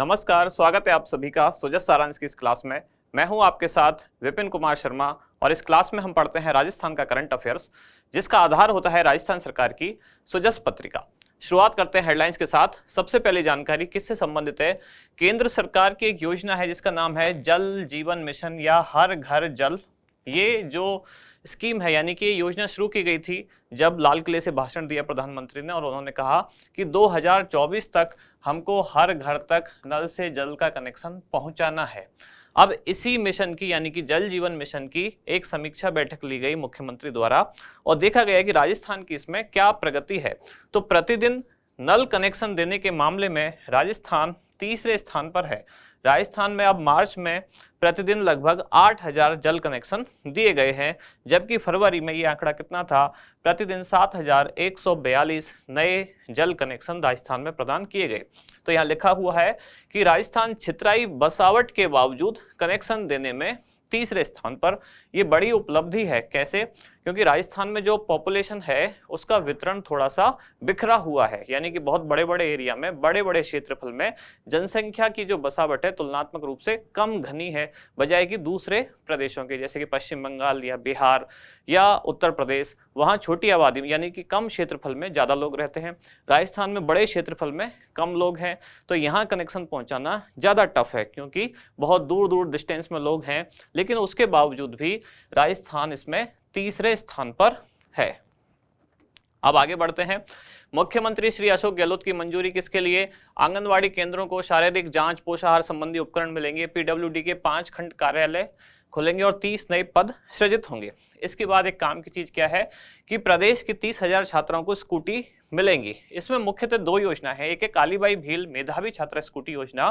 नमस्कार, स्वागत है आप सभी का सुजस सारांश की इस क्लास में। मैं हूं आपके साथ विपिन कुमार शर्मा और इस क्लास में हम पढ़ते हैं राजस्थान का करंट अफेयर्स, जिसका आधार होता है राजस्थान सरकार की सुजस पत्रिका। शुरुआत करते हैं हेडलाइंस के साथ। सबसे पहली जानकारी किससे संबंधित है? केंद्र सरकार की एक योजना है जिसका नाम है जल जीवन मिशन या हर घर जल। ये जो स्कीम है यानी कि ये योजना शुरू की गई थी जब लाल किले से भाषण दिया प्रधानमंत्री ने और उन्होंने कहा कि 2024 तक हमको हर घर तक नल से जल का कनेक्शन पहुंचाना है। अब इसी मिशन की यानी कि जल जीवन मिशन की एक समीक्षा बैठक ली गई मुख्यमंत्री द्वारा और देखा गया कि राजस्थान की इसमें क्या प्रगति है। तो प्रतिदिन नल कनेक्शन देने के मामले में राजस्थान तीसरे स्थान पर है। राजस्थान में अब मार्च में प्रतिदिन लगभग 8000 जल कनेक्शन दिए गए हैं, जबकि फरवरी में ये आंकड़ा कितना था? प्रतिदिन 7142 नए जल कनेक्शन राजस्थान में प्रदान किए गए। तो यहाँ लिखा हुआ है कि राजस्थान छितराई बसावट के बावजूद कनेक्शन देने में तीसरे स्थान पर। ये बड़ी उपलब्धि है। कैसे? क्योंकि राजस्थान में जो पॉपुलेशन है उसका वितरण थोड़ा सा बिखरा हुआ है, यानी कि बहुत बड़े बड़े एरिया में, बड़े बड़े क्षेत्रफल में जनसंख्या की जो बसावट है तुलनात्मक रूप से कम घनी है, बजाय कि दूसरे प्रदेशों के जैसे कि पश्चिम बंगाल या बिहार या उत्तर प्रदेश, वहाँ छोटी आबादी में यानी कि कम क्षेत्रफल में ज़्यादा लोग रहते हैं। राजस्थान में बड़े क्षेत्रफल में कम लोग हैं, तो यहाँ कनेक्शन पहुँचाना ज़्यादा टफ है क्योंकि बहुत दूर दूर डिस्टेंस में लोग हैं। लेकिन उसके बावजूद भी राजस्थान इसमें तीसरे स्थान पर है। अब आगे बढ़ते हैं। मुख्यमंत्री श्री अशोक गहलोत की मंजूरी किसके लिए? आंगनवाड़ी केंद्रों को शारीरिक जांच पोषाहार संबंधी उपकरण मिलेंगे। पीडब्ल्यूडी के 5 खंड कार्यालय खुलेंगे और 30 नए पद सृजित होंगे। इसके बाद एक काम की चीज क्या है कि प्रदेश की 30,000 छात्राओं को स्कूटी मिलेंगी। इसमें मुख्यतः 2 योजना है। एक है कालीबाई भील मेधावी छात्रा स्कूटी योजना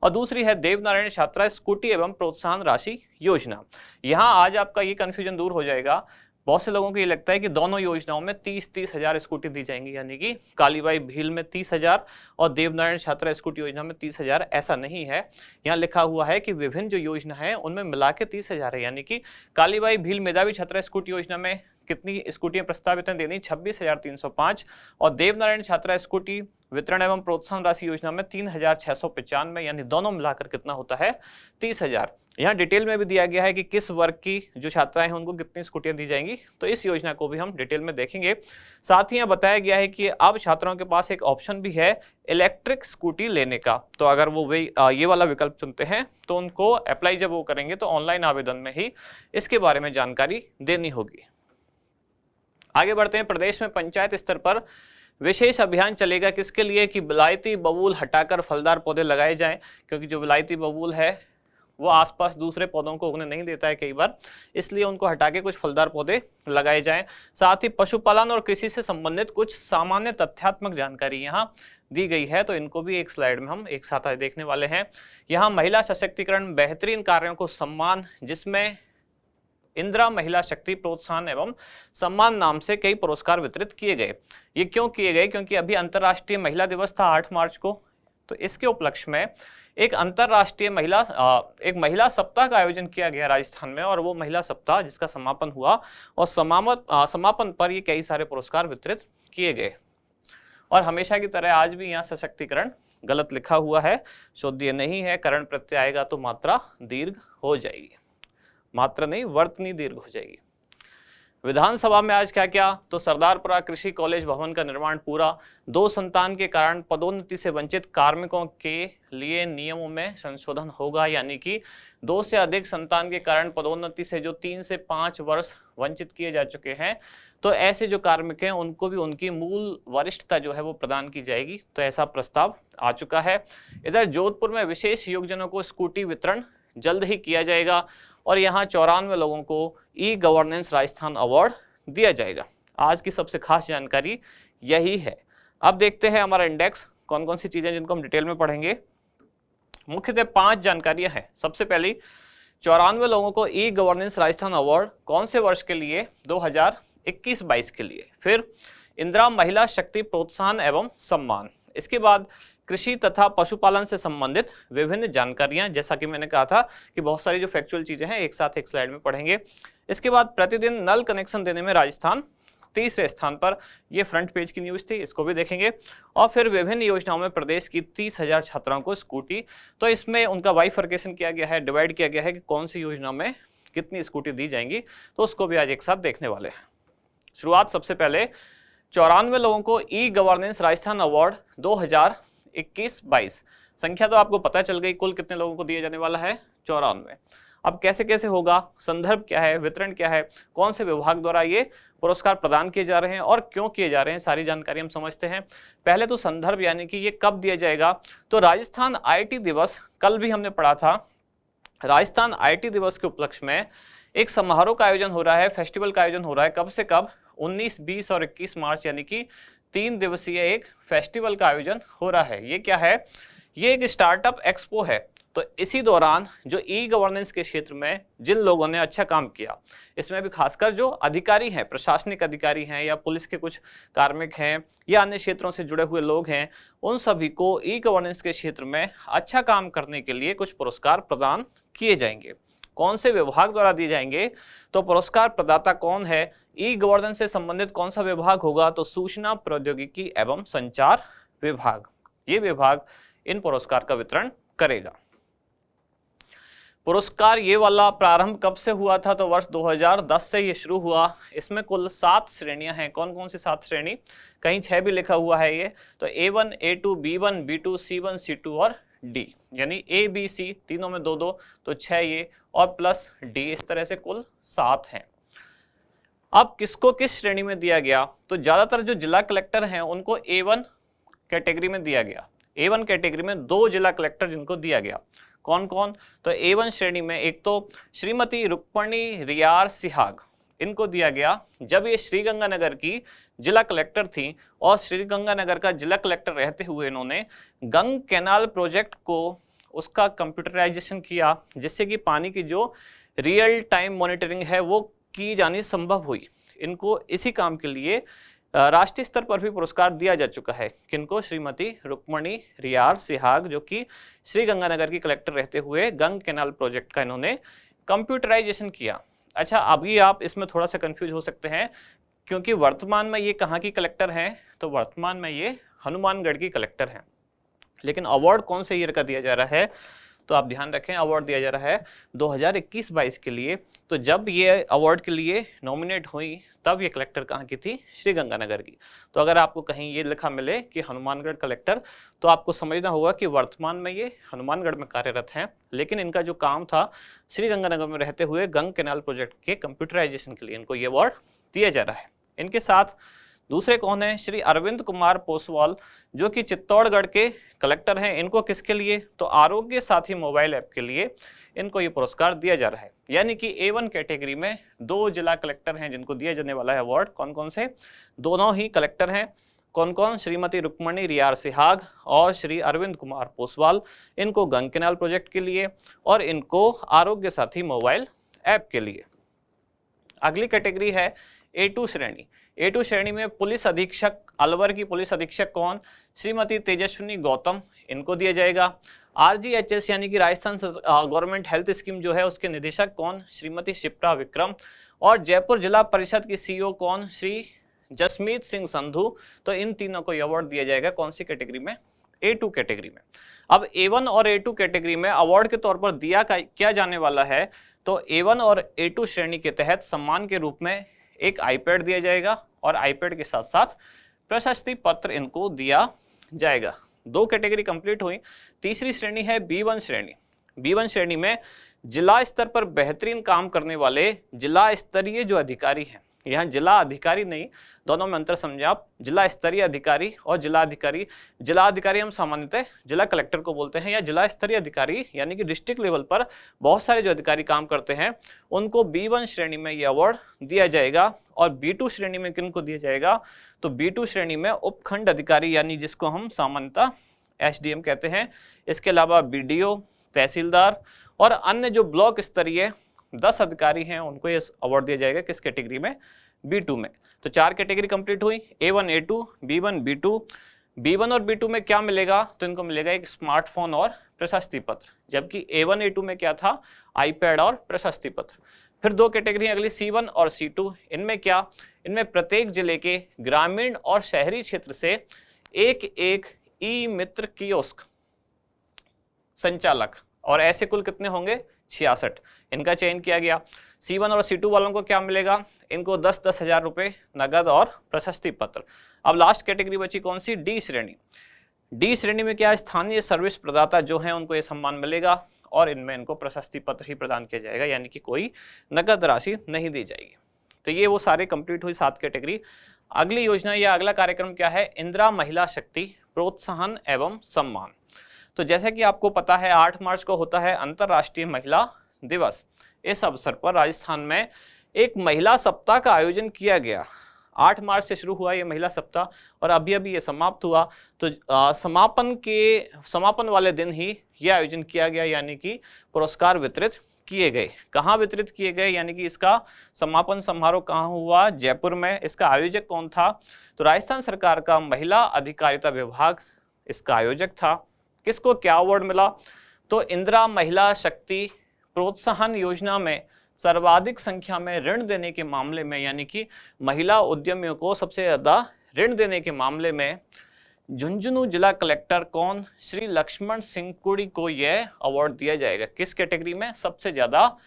और दूसरी है देवनारायण छात्रा स्कूटी एवं प्रोत्साहन राशि योजना। यहाँ आज आपका ये कंफ्यूजन दूर हो जाएगा। बहुत से लोगों को ये लगता है कि दोनों योजनाओं में 30-30 हजार स्कूटी दी जाएंगी, यानी कि कालीबाई भील में 30,000 और देवनारायण छात्रा स्कूटी योजना में 30,000। ऐसा नहीं है। यहाँ लिखा हुआ है कि विभिन्न जो योजना है उनमें मिला के 30,000 है, यानी कि कालीबाई भील मेधावी छात्रा स्कूटी योजना में कितनी स्कूटियां प्रस्तावित हैं देनी? 26,305 और देवनारायण छात्रा स्कूटी वितरण एवं प्रोत्साहन राशि योजना में 3,695, यानी दोनों मिलाकर कितना होता है? 30,000। यहाँ डिटेल में भी दिया गया है कि किस वर्ग की जो छात्राएं हैं उनको कितनी स्कूटियां दी जाएंगी, तो इस योजना को भी हम डिटेल में देखेंगे। साथ ही यहाँ बताया गया है कि अब छात्राओं के पास एक ऑप्शन भी है इलेक्ट्रिक स्कूटी लेने का। तो अगर वो ये वाला विकल्प चुनते हैं तो उनको अप्लाई जब वो करेंगे तो ऑनलाइन आवेदन में ही इसके बारे में जानकारी देनी होगी। आगे बढ़ते हैं। प्रदेश में पंचायत स्तर पर विशेष अभियान चलेगा। किसके लिए? कि विलायती बबूल हटाकर फलदार पौधे लगाए जाएं, क्योंकि जो विलायती बबूल है वो आसपास दूसरे पौधों को उगने नहीं देता है कई बार, इसलिए उनको हटा के कुछ फलदार पौधे लगाए जाएं। साथ ही पशुपालन और कृषि से संबंधित कुछ सामान्य तथ्यात्मक जानकारी यहाँ दी गई है, तो इनको भी एक स्लाइड में हम एक साथ देखने वाले हैं। यहाँ महिला सशक्तिकरण बेहतरीन कार्यों को सम्मान, जिसमें इंदिरा महिला शक्ति प्रोत्साहन एवं सम्मान नाम से कई पुरस्कार वितरित किए गए। ये क्यों किए गए? क्योंकि अभी अंतर्राष्ट्रीय महिला दिवस था 8 मार्च को, तो इसके उपलक्ष्य में एक अंतर्राष्ट्रीय महिला सप्ताह का आयोजन किया गया राजस्थान में, और वो महिला सप्ताह जिसका समापन हुआ और समापन पर ये कई सारे पुरस्कार वितरित किए गए। और हमेशा की तरह आज भी यहाँ सशक्तिकरण गलत लिखा हुआ है, शोध्य नहीं है। करण प्रत्यय आएगा तो मात्रा दीर्घ हो जाएगी, मात्रा नहीं वर्तनी दीर्घ हो जाएगी। विधानसभा में आज क्या क्या? तो सरदारपुरा कृषि कॉलेज भवन का निर्माण पूरा। 2 संतान के कारण पदोन्नति से वंचित कार्मिकों के लिए नियमों में संशोधन होगा, यानी कि 2 से अधिक संतान के कारण पदोन्नति से जो 3 से 5 वर्ष वंचित किए जा चुके हैं, तो ऐसे जो कार्मिक हैं उनको भी उनकी मूल वरिष्ठता जो है वो प्रदान की जाएगी। तो ऐसा प्रस्ताव आ चुका है। इधर जोधपुर में विशेष योगजनों को स्कूटी वितरण जल्द ही किया जाएगा और यहाँ 94 लोगों को ई गवर्नेंस राजस्थान अवार्ड दिया जाएगा। आज की सबसे खास जानकारी यही है। अब देखते हैं हमारा इंडेक्स, कौन कौन सी चीजें जिनको हम डिटेल में पढ़ेंगे। मुख्यतः 5 जानकारियां हैं। सबसे पहली, 94 लोगों को ई गवर्नेंस राजस्थान अवार्ड कौन से वर्ष के लिए? 2021-22 के लिए। फिर इंदिरा महिला शक्ति प्रोत्साहन एवं सम्मान। इसके बाद कृषि तथा पशुपालन से संबंधित विभिन्न जानकारियां, जैसा कि मैंने कहा था कि बहुत सारी जो फैक्चुअल चीजें हैं एक साथ एक स्लाइड में पढ़ेंगे। इसके बाद प्रतिदिन नल कनेक्शन देने में राजस्थान तीसरे स्थान पर। ये फ्रंट पेज की न्यूज़ थी, इसको भी देखेंगे। और फिर विभिन्न योजनाओं में प्रदेश की 30,000 छात्राओं को स्कूटी, तो इसमें उनका बाइफरकेशन किया गया है, डिवाइड किया गया है कि कौन सी योजना में कितनी स्कूटी दी जाएंगी, तो उसको भी आज एक साथ देखने वाले हैं। शुरुआत सबसे पहले 94 लोगों को ई गवर्नेंस राजस्थान अवार्ड 2021-22। संख्या तो आपको पता चल गई, कुल कितने लोगों को दिया जाने वाला है, 94। अब कैसे कैसे होगा, संदर्भ क्या है, वितरण क्या है, कौन से विभाग द्वारा ये पुरस्कार प्रदान किए जा रहे हैं और क्यों किए जा रहे हैं, सारी जानकारी हम समझते हैं। पहले तो संदर्भ यानी कि ये कब दिया जाएगा, तो राजस्थान आईटी दिवस, कल भी हमने पढ़ा था, राजस्थान आईटी दिवस के उपलक्ष्य में एक समारोह का आयोजन हो रहा है, फेस्टिवल का आयोजन हो रहा है। कब से कब, 19, 20 और 21 मार्च, यानी कि 3 दिवसीय एक फेस्टिवल का आयोजन हो रहा है। ये क्या है, ये एक स्टार्टअप एक्सपो है। तो इसी दौरान जो ई गवर्नेंस के क्षेत्र में जिन लोगों ने अच्छा काम किया, इसमें भी खासकर जो अधिकारी हैं, प्रशासनिक अधिकारी हैं या पुलिस के कुछ कार्मिक हैं या अन्य क्षेत्रों से जुड़े हुए लोग हैं, उन सभी को ई गवर्नेंस के क्षेत्र में अच्छा काम करने के लिए कुछ पुरस्कार प्रदान किए जाएंगे। कौन से विभाग द्वारा दिए जाएंगे, तो पुरस्कार प्रदाता कौन है, ई गवर्नेंस से संबंधित कौन सा विभाग होगा, तो सूचना प्रौद्योगिकी एवं संचार विभाग, ये विभाग इन पुरस्कार का वितरण करेगा। पुरस्कार ये वाला प्रारंभ कब से हुआ था, तो वर्ष 2010 से ये शुरू हुआ। इसमें कुल 7 श्रेणियां हैं। कौन कौन सी 7 श्रेणी, कहीं 6 भी लिखा हुआ है ये, तो A1, A2, B1, B2, C1, C2 और D, यानी A, B, C तीनों में 2-2, तो 6 ये और प्लस D, इस तरह से कुल 7 हैं। अब किसको किस श्रेणी में दिया गया, तो ज्यादातर जो जिला कलेक्टर हैं उनको A1 कैटेगरी में दिया गया। A1 कैटेगरी में 2 जिला कलेक्टर जिनको दिया गया, कौन कौन, तो A1 श्रेणी में एक तो श्रीमती रुक्मणी रियार सिहाग, इनको दिया गया जब ये श्रीगंगानगर की जिला कलेक्टर थी और श्रीगंगानगर का जिला कलेक्टर रहते हुए इन्होंने गंग कैनाल प्रोजेक्ट को उसका कंप्यूटराइजेशन किया, जिससे कि पानी की जो रियल टाइम मॉनिटरिंग है वो की जानी संभव हुई। इनको इसी काम के लिए राष्ट्रीय स्तर पर भी पुरस्कार दिया जा चुका है। किनको, श्रीमती रुक्मणी रियार सिहाग, जो कि श्रीगंगानगर की कलेक्टर रहते हुए गंग कैनाल प्रोजेक्ट का इन्होंने कंप्यूटराइजेशन किया। अच्छा, अभी आप इसमें थोड़ा सा कंफ्यूज हो सकते हैं, क्योंकि वर्तमान में ये कहाँ की कलेक्टर हैं, तो वर्तमान में ये हनुमानगढ़ की कलेक्टर हैं। लेकिन अवार्ड कौन से ईयर का दिया जा रहा है, तो आप ध्यान रखें, अवार्ड दिया जा रहा है 2021-22 के लिए। तो जब ये अवार्ड के लिए नॉमिनेट हुई तब ये कलेक्टर कहाँ की थी, श्रीगंगानगर की। तो अगर आपको कहीं ये लिखा मिले कि हनुमानगढ़ कलेक्टर, तो आपको समझना होगा कि वर्तमान में ये हनुमानगढ़ में कार्यरत हैं, लेकिन इनका जो काम था श्रीगंगानगर में रहते हुए गंग कैनाल प्रोजेक्ट के कंप्यूटराइजेशन के लिए इनको ये अवार्ड दिया जा रहा है। इनके साथ दूसरे कौन है, श्री अरविंद कुमार पोसवाल, जो कि चित्तौड़गढ़ के कलेक्टर हैं। इनको किसके लिए, तो आरोग्य साथी मोबाइल ऐप के लिए इनको ये पुरस्कार दिया जा रहा है। यानी कि A1 कैटेगरी में 2 जिला कलेक्टर हैं जिनको दिया जाने वाला है अवार्ड। कौन कौन से, दोनों ही कलेक्टर हैं। कौन कौन, श्रीमती रुक्मणी रियार सिहाग और श्री अरविंद कुमार पोसवाल, इनको गंग कैनाल प्रोजेक्ट के लिए और इनको आरोग्य साथी मोबाइल ऐप के लिए। अगली कैटेगरी है A2 श्रेणी। A2 श्रेणी में पुलिस अधीक्षक, अलवर की पुलिस अधीक्षक कौन, श्रीमती तेजस्विनी गौतम, इनको दिया जाएगा। RGHS यानी कि राजस्थान गवर्नमेंट हेल्थ स्कीम जो है उसके निदेशक कौन, श्रीमती शिप्रा विक्रम। और जयपुर जिला परिषद की CEO कौन, श्री जसमीत सिंह संधू। तो इन तीनों को अवार्ड दिया जाएगा कौन सी कैटेगरी में, A2 कैटेगरी में। अब A1 और A2 कैटेगरी में अवार्ड के तौर पर दिया क्या जाने वाला है, तो A1 और A2 श्रेणी के तहत सम्मान के रूप में एक आईपैड दिया जाएगा और आईपैड के साथ साथ प्रशस्ति पत्र इनको दिया जाएगा। 2 कैटेगरी कंप्लीट हुई। तीसरी श्रेणी है B1 श्रेणी। B1 श्रेणी में जिला स्तर पर बेहतरीन काम करने वाले जिला स्तरीय जो अधिकारी हैं, यहाँ जिला अधिकारी नहीं, दोनों में अंतर समझे आप, जिला स्तरीय अधिकारी और जिला अधिकारी। जिला अधिकारी हम सामान्यतः जिला कलेक्टर को बोलते हैं, या जिला स्तरीय अधिकारी यानी कि डिस्ट्रिक्ट लेवल पर बहुत सारे जो अधिकारी काम करते हैं उनको B1 श्रेणी में ये अवार्ड दिया जाएगा। और B2 श्रेणी में किनको दिया जाएगा, तो B2 श्रेणी में उपखंड अधिकारी यानी जिसको हम सामान्यतः SDM कहते हैं, इसके अलावा BDO, तहसीलदार और अन्य जो ब्लॉक स्तरीय 10 अधिकारी हैं उनको ये अवार्ड दिया जाएगा। किस कैटेगरी में, B2 में। तो 4 कैटेगरी कंप्लीट हुई, A1, A2, B1, B2। B1 और B2 में क्या मिलेगा, तो इनको मिलेगा एक स्मार्टफोन और प्रशस्ति पत्र, जबकि A1, A2 में क्या था, आईपैड और प्रशस्ति पत्र। फिर दो कैटेगरी अगली C1 और C2। इनमें क्या, इनमें प्रत्येक जिले के ग्रामीण और शहरी क्षेत्र से एक एक ई मित्र कियोस्क संचालक, और ऐसे कुल कितने होंगे 66, इनका चयन किया गया। C1 और C2 वालों को क्या मिलेगा, इनको 10-10 हजार रुपए नगद और प्रशस्ति पत्र। अब लास्ट कैटेगरी बची कौन सी, डी श्रेणी। डी श्रेणी में क्या, स्थानीय सर्विस प्रदाता जो हैं उनको ये सम्मान मिलेगा और इनमें इनको प्रशस्ति पत्र ही प्रदान किया जाएगा, यानी कि कोई नगद राशि नहीं दी जाएगी। तो ये वो सारे कंप्लीट हुई 7 कैटेगरी। अगली योजना या अगला कार्यक्रम क्या है, इंदिरा महिला शक्ति प्रोत्साहन एवं सम्मान। तो जैसे कि आपको पता है 8 मार्च को होता है अंतर्राष्ट्रीय महिला दिवस। इस अवसर पर राजस्थान में एक महिला सप्ताह का आयोजन किया गया। 8 मार्च से शुरू हुआ ये महिला सप्ताह और अभी अभी ये समाप्त हुआ। तो समापन वाले दिन ही ये आयोजन किया गया, यानी कि पुरस्कार वितरित किए गए। कहाँ वितरित किए गए, यानी कि इसका समापन समारोह कहाँ हुआ, जयपुर में। इसका आयोजक कौन था, तो राजस्थान सरकार का महिला अधिकारिता विभाग इसका आयोजक था। किसको क्या अवार्ड मिला, तो इंदिरा महिला शक्ति प्रोत्साहन योजना में सर्वाधिक संख्या में ऋण देने के मामले में, यानी कि महिला उद्यमियों को सबसे ज्यादा ऋण देने के मामले में झुंझुनू जिला कलेक्टर कौन, श्री लक्ष्मण सिंह कुड़ी को यह अवार्ड दिया जाएगा। किस कैटेगरी में, सबसे ज्यादा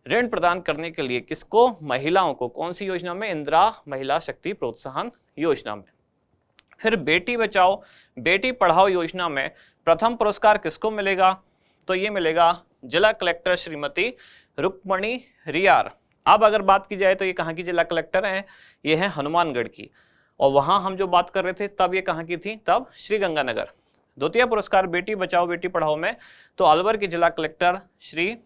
ऋण प्रदान करने के लिए। किसको, महिलाओं को। कौन सी योजना में, इंदिरा महिला शक्ति प्रोत्साहन योजना में। फिर बेटी बचाओ बेटी पढ़ाओ योजना में प्रथम पुरस्कार किसको मिलेगा, तो ये मिलेगा जिला कलेक्टर श्रीमती रुक्मणी रियार। अब अगर बात की जाए तो ये कहाँ की जिला कलेक्टर हैं, ये है हनुमानगढ़ की, और वहां हम जो बात कर रहे थे तब ये कहाँ की थी, तब श्रीगंगानगर। द्वितीय पुरस्कार बेटी बचाओ बेटी पढ़ाओ में तो अलवर के जिला कलेक्टर श्री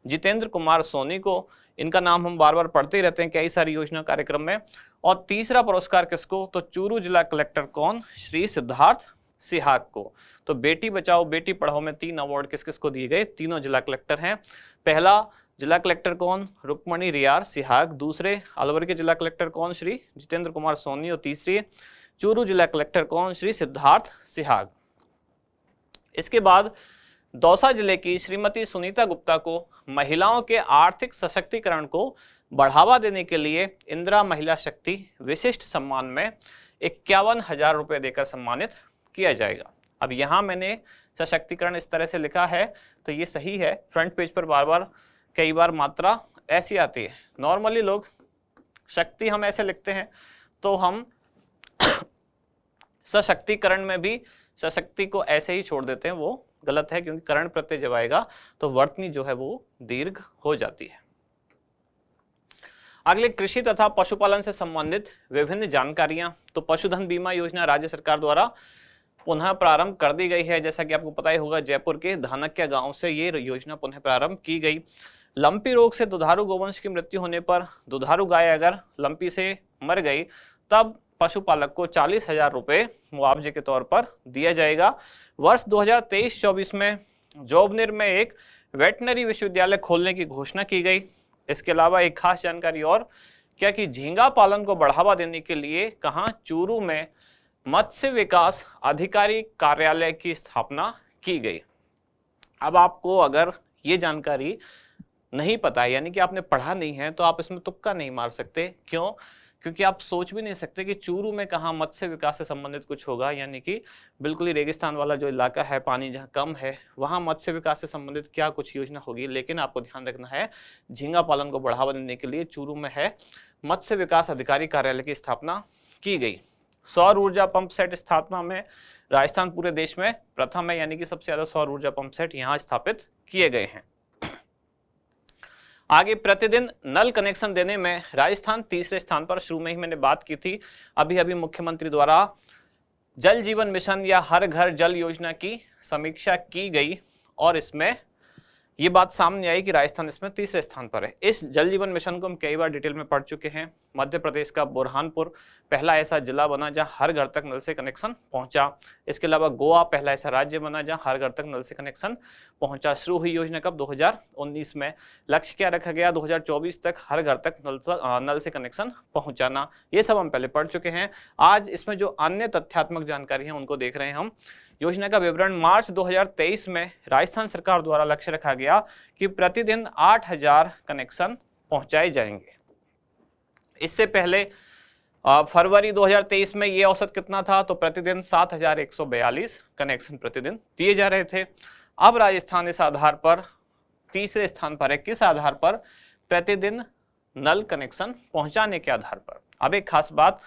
जितेंद्र कुमार सोनी को, इनका नाम हम बार बार पढ़ते ही रहते हैं कई सारी योजना कार्यक्रम में। और तीसरा पुरस्कार किसको, तो चूरू जिला कलेक्टर कौन, श्री सिद्धार्थ सिहाग को। तो बेटी बचाओ बेटी पढ़ाओ में 3 अवार्ड किस किस को दिए गए, तीनों जिला कलेक्टर हैं। पहला जिला कलेक्टर कौन, रुक्मणी रियार सिहाग। दूसरे अलवर के जिला कलेक्टर कौन, श्री जितेंद्र कुमार सोनी। और तीसरी चूरू जिला कलेक्टर कौन, श्री सिद्धार्थ सिहाग। इसके बाद दौसा जिले की श्रीमती सुनीता गुप्ता को महिलाओं के आर्थिक सशक्तिकरण को बढ़ावा देने के लिए इंदिरा महिला शक्ति विशिष्ट सम्मान में 51,000 रुपए देकर सम्मानित किया जाएगा। अब यहाँ मैंने सशक्तिकरण इस तरह से लिखा है तो ये सही है, फ्रंट पेज पर बार बार कई बार मात्रा ऐसी आती है। नॉर्मली लोग शक्ति हम ऐसे लिखते हैं तो हम सशक्तिकरण में भी सशक्ति को ऐसे ही छोड़ देते हैं, वो गलत है, क्योंकि करण प्रत्यय जब आएगा तो वर्तनी जो है वो दीर्घ हो जाती है। अगले कृषि तथा पशुपालन से संबंधित विभिन्न जानकारियां। तो पशुधन बीमा योजना राज्य सरकार द्वारा पुनः प्रारंभ कर दी गई है। जैसा कि आपको पता ही होगा, जयपुर के धानक्या गांव से ये योजना पुनः प्रारंभ की गई। लंपी रोग से दुधारू गोवंश की मृत्यु होने पर दुधारू गाय अगर लंपी से मर गई तब पशुपालक को 40,000 रुपए मुआवजे के तौर पर दिया जाएगा। वर्ष 2023-24 में जोबनेर में एक वेटनरी विश्वविद्यालय खोलने की घोषणा की गई। इसके अलावा एक खास जानकारी और क्या कि झींगा पालन को बढ़ावा देने के लिए कहां, चूरू में मत्स्य विकास अधिकारी कार्यालय की स्थापना की गई। अब आपको अगर ये जानकारी नहीं पता है, यानी कि आपने पढ़ा नहीं है, तो आप इसमें तुक्का नहीं मार सकते। क्यों? क्योंकि आप सोच भी नहीं सकते कि चूरू में कहाँ मत्स्य विकास से संबंधित कुछ होगा, यानी कि बिल्कुल ही रेगिस्तान वाला जो इलाका है, पानी जहाँ कम है, वहाँ मत्स्य विकास से संबंधित क्या कुछ योजना होगी। लेकिन आपको ध्यान रखना है, झींगा पालन को बढ़ावा देने के लिए चूरू में है मत्स्य विकास अधिकारी कार्यालय की स्थापना की गई। सौर ऊर्जा पंप सेट स्थापना में राजस्थान पूरे देश में प्रथम है, यानी कि सबसे ज्यादा सौर ऊर्जा पंप सेट यहाँ स्थापित किए गए हैं। आगे प्रतिदिन नल कनेक्शन देने में राजस्थान तीसरे स्थान पर। शुरू में ही मैंने बात की थी, अभी अभी मुख्यमंत्री द्वारा जल जीवन मिशन या हर घर जल योजना की समीक्षा की गई और इसमें ये बात सामने आई कि राजस्थान इसमें तीसरे स्थान पर है। इस जल जीवन मिशन को हम कई बार डिटेल में पढ़ चुके हैं। मध्य प्रदेश का बुरहानपुर पहला ऐसा जिला बना जहां हर घर तक नल से कनेक्शन पहुंचा। इसके अलावा गोवा पहला ऐसा राज्य बना जहां हर घर तक नल से कनेक्शन पहुंचा। शुरू हुई योजना कब, 2019 में। लक्ष्य क्या रखा गया, 2024 तक हर घर तक नल से कनेक्शन पहुंचाना। ये सब हम पहले पढ़ चुके हैं। आज इसमें जो अन्य तथ्यात्मक जानकारी है उनको देख रहे हैं हम। योजना का विवरण, मार्च 2023 में राजस्थान सरकार द्वारा लक्ष्य रखा गया कि प्रतिदिन 8,000 कनेक्शन पहुंचाए जाएंगे। इससे पहले फरवरी 2023 में ये औसत कितना था, तो प्रतिदिन 7142 कनेक्शन प्रतिदिन दिए जा रहे थे। अब राजस्थान इस आधार पर तीसरे स्थान पर है। किस आधार पर? प्रतिदिन नल कनेक्शन पहुंचाने के आधार पर। अब एक खास बात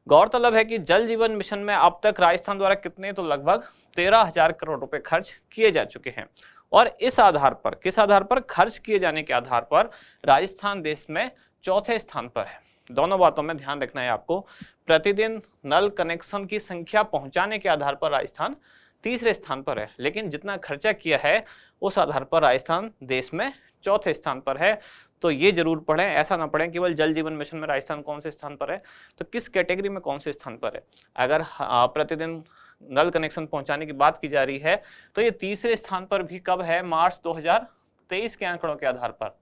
गौरतलब है कि जल जीवन मिशन में अब तक राजस्थान द्वारा कितने, तो लगभग 13,000 करोड़ रुपए खर्च किए जा चुके हैं। और इस आधार पर, किस आधार पर? खर्च किए जाने के आधार पर राजस्थान देश में चौथे स्थान पर है। दोनों बातों में ध्यान रखना है आपको। प्रतिदिन नल कनेक्शन की संख्या पहुंचाने के आधार पर राजस्थान तीसरे स्थान पर है, लेकिन जितना खर्चा किया है उस आधार पर राजस्थान देश में चौथे स्थान पर है। तो ये जरूर पढ़ें, ऐसा ना पढ़ें केवल जल जीवन मिशन में राजस्थान कौन से स्थान पर है, तो किस कैटेगरी में कौन से स्थान पर है। अगर प्रतिदिन नल कनेक्शन पहुंचाने की बात की जा रही है तो ये तीसरे स्थान पर भी कब है? मार्च 2023 के आंकड़ों के आधार पर।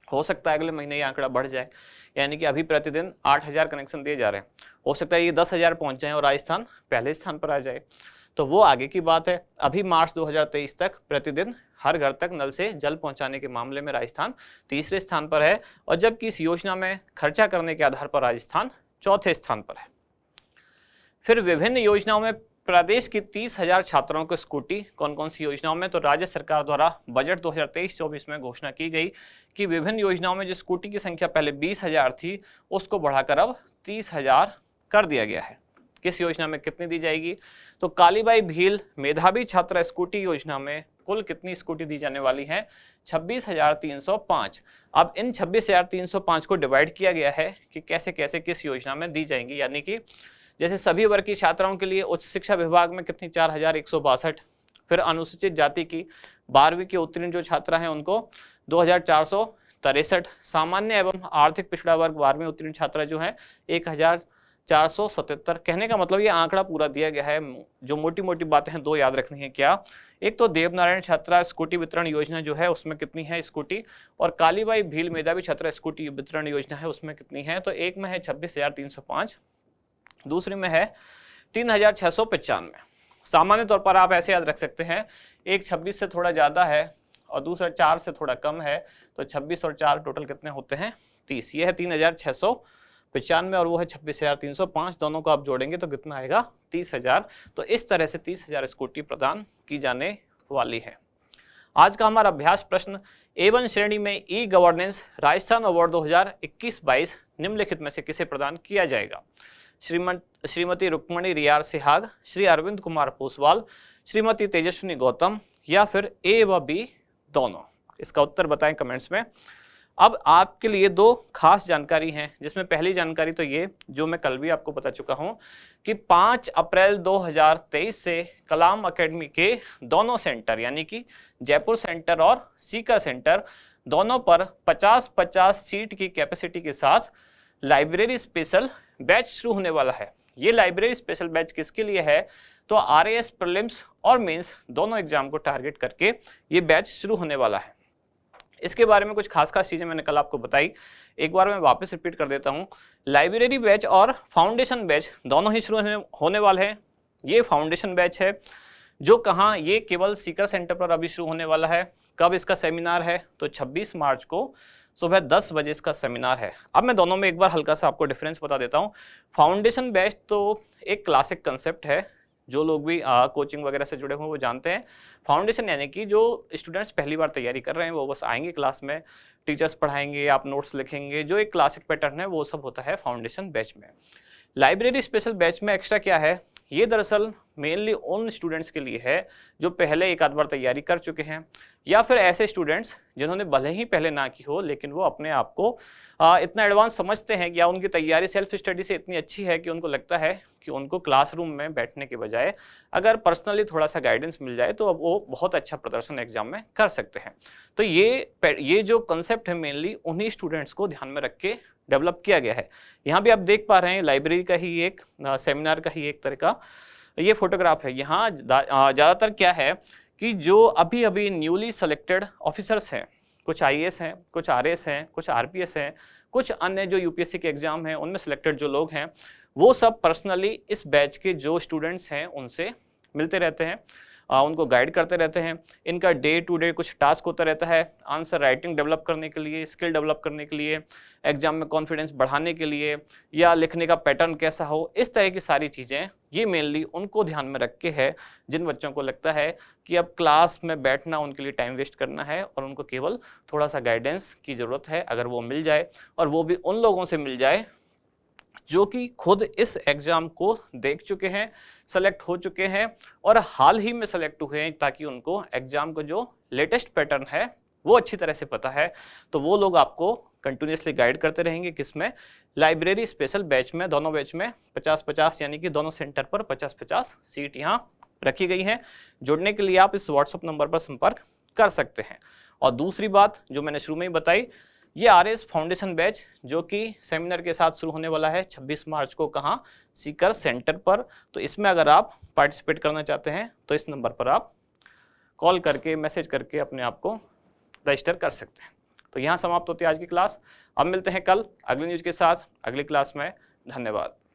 हो सकता है अगले महीने ये आंकड़ा बढ़ जाए, यानी कि अभी प्रतिदिन 8,000 कनेक्शन दिए जा रहे हैं, हो सकता है ये 10,000 पहुंच जाए और राजस्थान पहले स्थान पर आ जाए, तो वो आगे की बात है। अभी मार्च 2023 तक प्रतिदिन हर घर तक नल से जल पहुंचाने के मामले में राजस्थान तीसरे स्थान पर है, और जबकि इस योजना में खर्चा करने के आधार पर राजस्थान चौथे स्थान पर है। फिर विभिन्न योजनाओं में प्रदेश की 30,000 छात्रों को स्कूटी। कौन कौन सी योजनाओं में? तो राज्य सरकार द्वारा बजट 2023-24 में घोषणा की गई कि विभिन्न योजनाओं में जो स्कूटी की संख्या पहले 20,000 थी उसको बढ़ाकर अब 30,000 कर दिया गया है। किस योजना में कितनी दी जाएगी? तो कालीबाई भील मेधावी छात्रा स्कूटी योजना में कुल कितनी स्कूटी दी जाने वाली है? 26,305। अब इन 26,305 को डिवाइड किया गया है कि कैसे कैसे किस योजना में दी जाएंगी, यानी कि जैसे सभी वर्ग की छात्राओं के लिए उच्च शिक्षा विभाग में कितनी? 4,162। फिर अनुसूचित जाति की 12वीं की उत्तीर्ण जो छात्रा हैं उनको 2,463। सामान्य एवं आर्थिक पिछड़ा वर्ग 12वीं उत्तीर्ण छात्रा जो है 1,477। कहने का मतलब ये आंकड़ा पूरा दिया गया है। जो मोटी मोटी बातें हैं दो याद रखनी है। क्या? एक तो देवनारायण छात्रा स्कूटी वितरण योजना जो है उसमें कितनी है स्कूटी, और कालीबाई भील मेधावी छात्रा स्कूटी वितरण योजना है उसमें कितनी है? तो एक में है 26,305, दूसरी में है 3,695। सामान्य तौर पर आप ऐसे याद रख सकते हैं, एक 26 से थोड़ा ज्यादा है और दूसरा 4 से थोड़ा कम है, तो 26 और 4 टोटल कितने होते हैं? 30। ये है 3,695 और वो है 26,305। दोनों को आप जोड़ेंगे तो कितना आएगा? 30,000। तो इस तरह से 30,000 स्कूटी प्रदान की जाने वाली है। आज का हमारा अभ्यास प्रश्न, A1 श्रेणी में ई गवर्नेंस राजस्थान अवार्ड 2021-22 निम्नलिखित में से किसे प्रदान किया जाएगा? श्रीमती रुक्मणी रियार सिहाग, श्री अरविंद कुमार पोसवाल, श्रीमती तेजस्विनी गौतम, या फिर ए व बी दोनों? इसका उत्तर बताएं कमेंट्स में। अब आपके लिए दो खास जानकारी हैं, जिसमें पहली जानकारी तो ये जो मैं कल भी आपको बता चुका हूं कि 5 अप्रैल 2023 से कलाम एकेडमी के दोनों सेंटर यानी कि जयपुर सेंटर और सीकर सेंटर दोनों पर 50-50 सीट की कैपेसिटी के साथ लाइब्रेरी स्पेशल बैच शुरू होने वाला है। ये लाइब्रेरी स्पेशल बैच किसके लिए है? तो RAS प्रीलिम्स और मेंस दोनों एग्जाम को टारगेट करके ये बैच शुरू होने वाला है। इसके बारे में कुछ खास चीजें मैंने कल आपको बताई, एक बार मैं वापस रिपीट कर देता हूं। लाइब्रेरी बैच और फाउंडेशन बैच दोनों ही शुरू होने वाले हैं। ये फाउंडेशन बैच है जो कहाँ? ये केवल सीकर सेंटर पर अभी शुरू होने वाला है। कब इसका सेमिनार है? तो 26 मार्च को सुबह 10 बजे इसका सेमिनार है। अब मैं दोनों में एक बार हल्का सा आपको डिफरेंस बता देता हूँ। फाउंडेशन बैच तो एक क्लासिक कंसेप्ट है, जो लोग भी कोचिंग वगैरह से जुड़े हुए वो जानते हैं। फाउंडेशन यानी कि जो स्टूडेंट्स पहली बार तैयारी कर रहे हैं वो बस आएंगे क्लास में, टीचर्स पढ़ाएंगे, आप नोट्स लिखेंगे, जो एक क्लासिक पैटर्न है वो सब होता है फाउंडेशन बैच में। लाइब्रेरी स्पेशल बैच में एक्स्ट्रा क्या है? ये दरअसल मेनली उन स्टूडेंट्स के लिए है जो पहले एक आध बार तैयारी कर चुके हैं, या फिर ऐसे स्टूडेंट्स जिन्होंने भले ही पहले ना की हो लेकिन वो अपने आप को इतना एडवांस समझते हैं, या उनकी तैयारी सेल्फ स्टडी से इतनी अच्छी है कि उनको लगता है कि उनको क्लासरूम में बैठने के बजाय अगर पर्सनली थोड़ा सा गाइडेंस मिल जाए तो अब वो बहुत अच्छा प्रदर्शन एग्जाम में कर सकते हैं। तो ये जो कंसेप्ट है मेनली उन्हीं स्टूडेंट्स को ध्यान में रख के डेवलप किया गया है। यहाँ भी आप देख पा रहे हैं लाइब्रेरी का ही एक सेमिनार का ही एक तरह का ये फोटोग्राफ है। यहाँ ज़्यादातर क्या है कि जो अभी अभी न्यूली सेलेक्टेड ऑफिसर्स हैं, कुछ IAS हैं, कुछ RAS हैं, कुछ RPS हैं, कुछ अन्य जो UPSC के एग्जाम हैं उनमें सेलेक्टेड जो लोग हैं वो सब पर्सनली इस बैच के जो स्टूडेंट्स हैं उनसे मिलते रहते हैं। उनको गाइड करते रहते हैं। इनका डे टू डे कुछ टास्क होता रहता है, आंसर राइटिंग डेवलप करने के लिए, स्किल डेवलप करने के लिए, एग्जाम में कॉन्फिडेंस बढ़ाने के लिए, या लिखने का पैटर्न कैसा हो, इस तरह की सारी चीज़ें ये मेनली उनको ध्यान में रख के है जिन बच्चों को लगता है कि अब क्लास में बैठना उनके लिए टाइम वेस्ट करना है और उनको केवल थोड़ा सा गाइडेंस की ज़रूरत है। अगर वो मिल जाए और वो भी उन लोगों से मिल जाए जो कि खुद इस एग्ज़ाम को देख चुके हैं, सेलेक्ट हो चुके हैं और हाल ही में सेलेक्ट हुए हैं, ताकि उनको एग्ज़ाम का जो लेटेस्ट पैटर्न है वो अच्छी तरह से पता है, तो वो लोग आपको कंटिन्यूसली गाइड करते रहेंगे। किसमें? लाइब्रेरी स्पेशल बैच में। दोनों बैच में 50-50 यानी कि दोनों सेंटर पर 50-50 सीट यहाँ रखी गई हैं। जुड़ने के लिए आप इस व्हाट्सएप नंबर पर संपर्क कर सकते हैं। और दूसरी बात जो मैंने शुरू में ही बताई, ये आरएस फाउंडेशन बैच जो कि सेमिनार के साथ शुरू होने वाला है 26 मार्च को, कहाँ? सीकर सेंटर पर। तो इसमें अगर आप पार्टिसिपेट करना चाहते हैं तो इस नंबर पर आप कॉल करके, मैसेज करके अपने आप को रजिस्टर कर सकते हैं। तो यहाँ समाप्त होती है आज की क्लास। अब मिलते हैं कल अगली न्यूज़ के साथ अगली क्लास में। धन्यवाद।